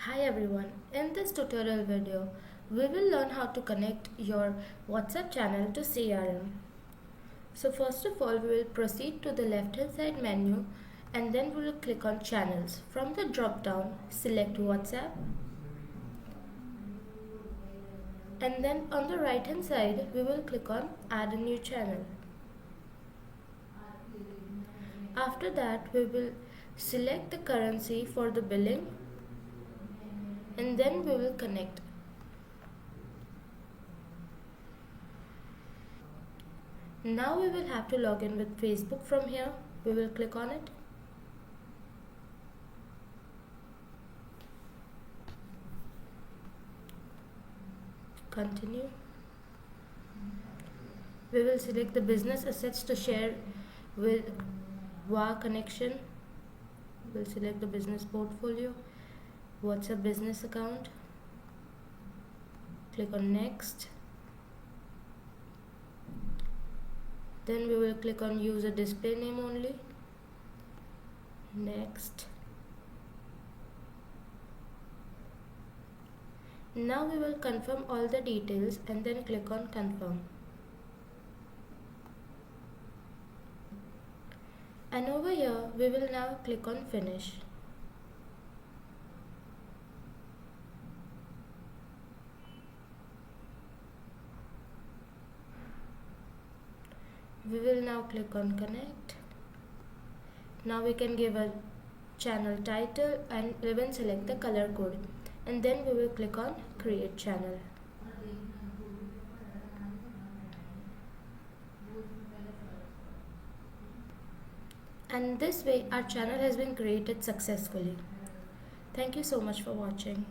Hi everyone, in this tutorial video, we will learn how to connect your WhatsApp channel to CRM. So first of all, we will proceed to the left hand side menu and then we will click on channels. From the drop down, select WhatsApp and then on the right hand side, we will click on add a new channel. After that, we will select the currency for the billing and then we will connect. Now we will have to log in with Facebook from here. We will click on it. Continue. We will select the business assets to share with WA connection. We'll select the business portfolio, WhatsApp business account. Click on next. Then we will click on user display name only. Next. Now we will confirm all the details and then click on confirm. And over here we will now click on finish. We will now click on connect. Now we can give a channel title and even select the color code, and then we will click on create channel. And this way our channel has been created successfully. Thank you so much for watching.